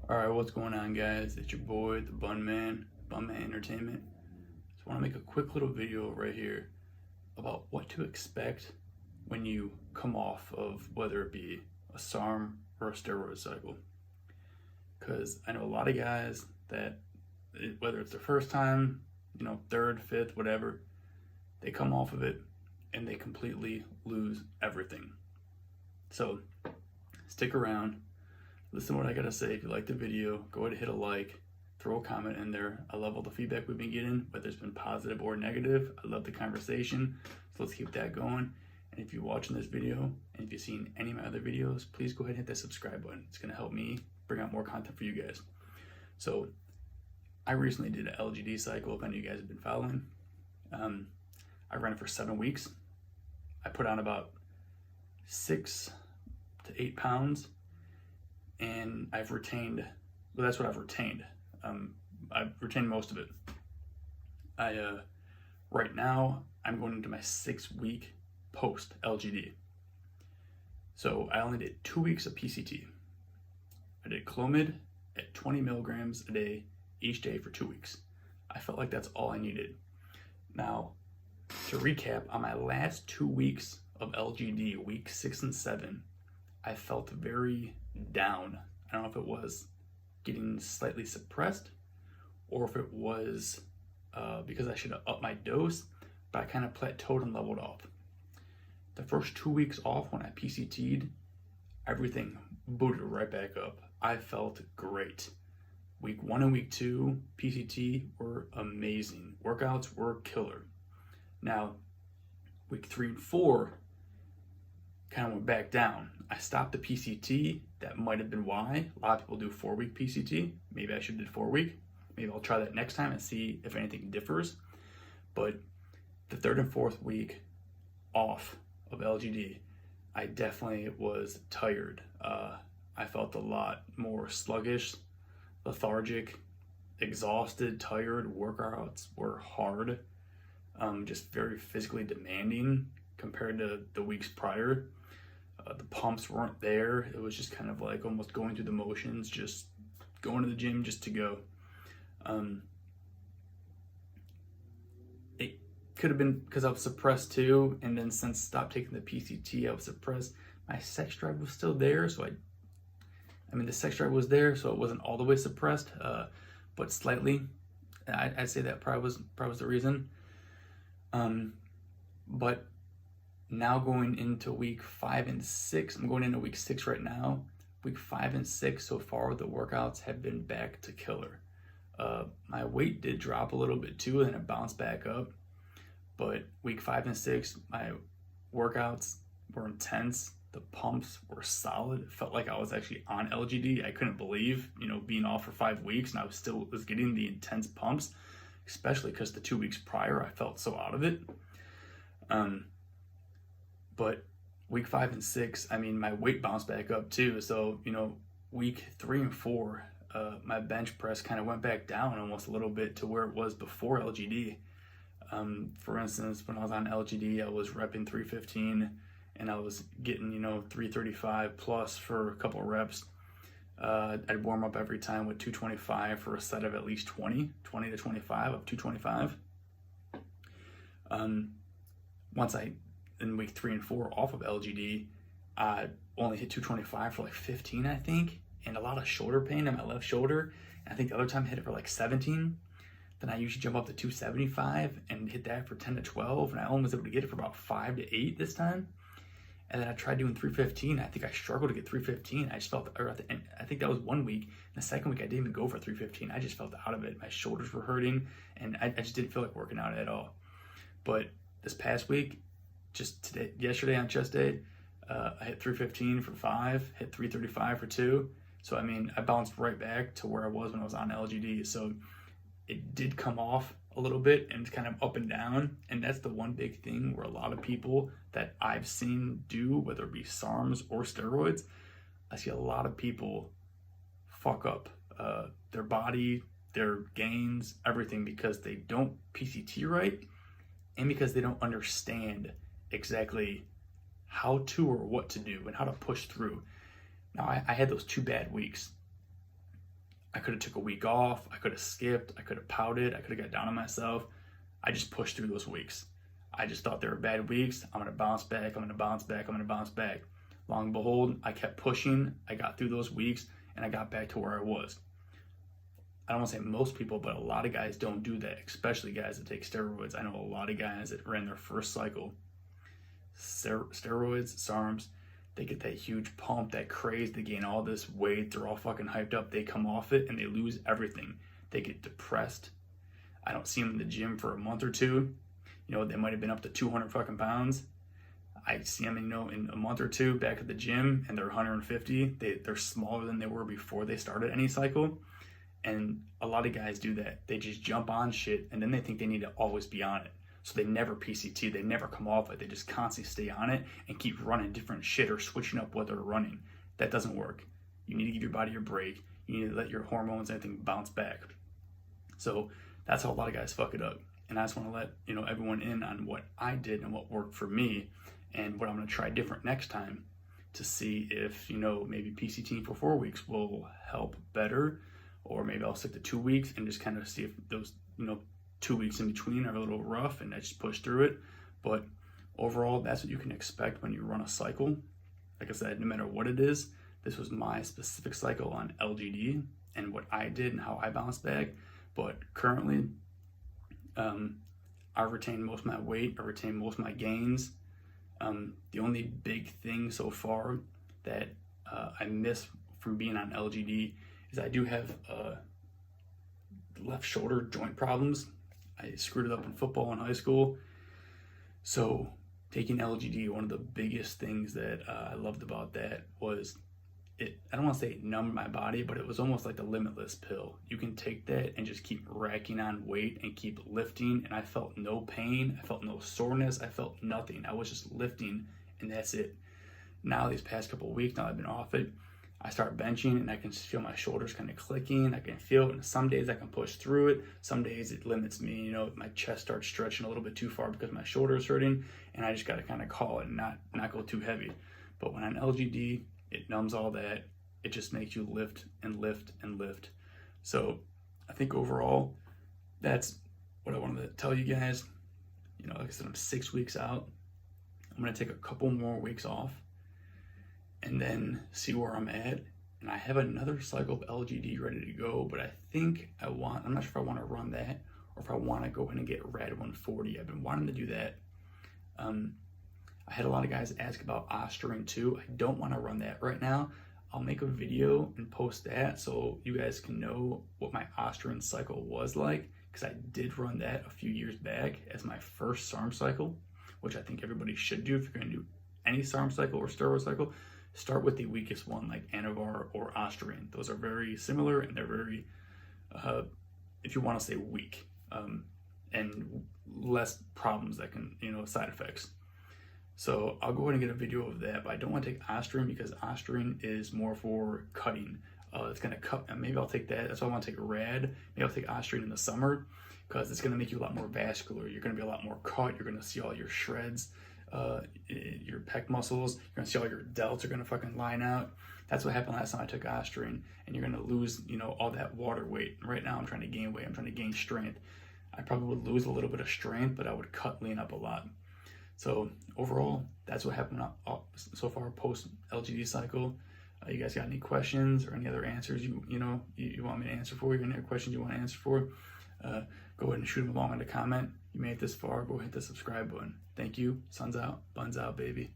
Alright, what's going on, guys? It's your boy, the Bun Man Entertainment. Just want to make a quick little video right here about what to expect when you come off of whether it be a SARM or a steroid cycle. Because I know a lot of guys that, whether it's their first time, third, fifth, whatever, they come off of it and they completely lose everything. So stick around. Listen to what I gotta say. If you like the video, go ahead and hit a like, throw a comment in there. I love all the feedback we've been getting, whether it's been positive or negative. I love the conversation, so let's keep that going. And if you're watching this video, and if you've seen any of my other videos, please go ahead and hit that subscribe button. It's gonna help me bring out more content for you guys. So, I recently did an LGD cycle, if any of you guys have been following. I ran it for 7 weeks. I put on about 6 to 8 pounds. And I've retained, well, that's what I've retained. I've retained most of it. Right now, I'm going into my 6th week post LGD. So I only did 2 weeks of PCT. I did Clomid at 20 milligrams a day, each day for 2 weeks. I felt like that's all I needed. Now, to recap, on my last 2 weeks of LGD, week 6 and 7, I felt very down. I don't know if it was getting slightly suppressed or if it was because I should have upped my dose, but I kind of plateaued and leveled off. The first 2 weeks off when I PCT'd, everything booted right back up. I felt great. Week 1 and week 2 PCT were amazing. Workouts were killer. Now, week 3 and 4 kind of went back down. I stopped the PCT. That might have been why. A lot of people do 4-week PCT. Maybe I should have did 4-week. Maybe I'll try that next time and see if anything differs. But the 3rd and 4th week off of LGD, I definitely was tired. I felt a lot more sluggish, lethargic, exhausted, tired. Workouts were hard, just very physically demanding compared to the weeks prior. The pumps weren't there. It was just kind of like almost going through the motions, just going to the gym just to go. It could have been because I was suppressed too, and then since I stopped taking the PCT, I was suppressed. My sex drive was still there, so the sex drive was there, so it wasn't all the way suppressed, but slightly. I'd say that probably was the reason. But now going into week 5 and 6, I'm going into week 6 right now. Week 5 and 6 so far, the workouts have been back to killer. My weight did drop a little bit too, and it bounced back up. But week 5 and 6, my workouts were intense. The pumps were solid. It felt like I was actually on LGD. I couldn't believe, being off for 5 weeks, and I was getting the intense pumps, especially because the 2 weeks prior, I felt so out of it. But week 5 and 6, my weight bounced back up too. So, week 3 and 4, my bench press kind of went back down almost a little bit to where it was before LGD. For instance, when I was on LGD, I was repping 315 and I was getting, 335 plus for a couple of reps. I'd warm up every time with 225 for a set of at least 20 to 25 of 225. In week 3 and 4 off of LGD, I only hit 225 for like 15, I think, and a lot of shoulder pain in my left shoulder. And I think the other time I hit it for like 17. Then I usually jump up to 275 and hit that for 10 to 12, and I only was able to get it for about 5 to 8 this time. And then I tried doing 315. I think I struggled to get 315. I just felt, I think that was 1 week. And the second week I didn't even go for 315. I just felt out of it. My shoulders were hurting, and I just didn't feel like working out at all. But this past week, yesterday on chest day, I hit 315 for 5, hit 335 for 2. So, I bounced right back to where I was when I was on LGD. So it did come off a little bit and it's kind of up and down. And that's the one big thing where a lot of people that I've seen do, whether it be SARMs or steroids, I see a lot of people fuck up their body, their gains, everything, because they don't PCT right and because they don't understand exactly how to or what to do and how to push through. Now, I had those 2 bad weeks. I could have took a week off. I could have skipped. I could have pouted. I could have got down on myself. I just pushed through those weeks. I just thought they were bad weeks. I'm going to bounce back. I'm going to bounce back. I'm going to bounce back. Long and behold, I kept pushing. I got through those weeks and I got back to where I was. I don't want to say most people, but a lot of guys don't do that, especially guys that take steroids. I know a lot of guys that ran their first cycle, steroids, SARMs, they get that huge pump, that craze, they gain all this weight, they're all fucking hyped up, they come off it and they lose everything. They get depressed. I don't see them in the gym for a month or two. You know, they might have been up to 200 fucking pounds. I see them, you know, in a month or two back at the gym and they're 150. They're smaller than they were before they started any cycle. And a lot of guys do that. They just jump on shit and then they think they need to always be on it. So they never PCT, they never come off it. They just constantly stay on it and keep running different shit or switching up what they're running. That doesn't work. You need to give your body a break. You need to let your hormones and everything bounce back. So that's how a lot of guys fuck it up. And I just want to let, you know, everyone in on what I did and what worked for me and what I'm going to try different next time to see if, you know, maybe PCTing for 4 weeks will help better. Or maybe I'll stick to 2 weeks and just kind of see if those, you know, 2 weeks in between are a little rough and I just push through it. But overall, that's what you can expect when you run a cycle. Like I said, no matter what it is, this was my specific cycle on LGD and what I did and how I bounced back. But currently, I retained most of my weight, I retained most of my gains. The only big thing so far that I miss from being on LGD is I do have left shoulder joint problems. I screwed it up in football in high school. So taking LGD, one of the biggest things that I loved about that was I don't want to say it numbed my body, but it was almost like the limitless pill. You can take that and just keep racking on weight and keep lifting. And I felt no pain. I felt no soreness. I felt nothing. I was just lifting and that's it. Now these past couple of weeks, now I've been off it, I start benching and I can feel my shoulders kind of clicking. I can feel it. And some days I can push through it. Some days it limits me. You know, my chest starts stretching a little bit too far because my shoulder is hurting. And I just got to kind of call it and not go too heavy. But when on LGD, it numbs all that. It just makes you lift and lift and lift. So I think overall, that's what I wanted to tell you guys. You know, like I said, I'm 6 weeks out. I'm going to take a couple more weeks off and then see where I'm at. And I have another cycle of LGD ready to go, but I think I'm not sure if I want to run that or if I want to go in and get Rad 140. I've been wanting to do that. I had a lot of guys ask about Ostarine too. I don't want to run that right now. I'll make a video and post that so you guys can know what my Ostarine cycle was like, because I did run that a few years back as my first SARM cycle, which I think everybody should do if you're going to do any SARM cycle or steroid cycle. Start with the weakest one like Anavar or Ostarine. Those are very similar and they're very, if you want to say weak, and less problems that can, you know, side effects. So I'll go ahead and get a video of that, but I don't want to take Ostarine because Ostarine is more for cutting. It's going to cut, and maybe I'll take that. That's why I want to take Rad. Maybe I'll take Ostarine in the summer because it's going to make you a lot more vascular. You're going to be a lot more cut. You're going to see all your shreds, your pec muscles. You're going to see all your delts are going to fucking line out. That's what happened last time I took Ostarine, and you're going to lose, you know, all that water weight. Right now I'm trying to gain weight. I'm trying to gain strength. I probably would lose a little bit of strength, but I would cut lean up a lot. So overall, that's what happened so far post LGD cycle. You guys got any questions or any other answers you want me to answer for? Any other questions you want to answer for? Go ahead and shoot them along in the comment. You made it this far, go hit the subscribe button. Thank you. Sun's out, buns out, baby.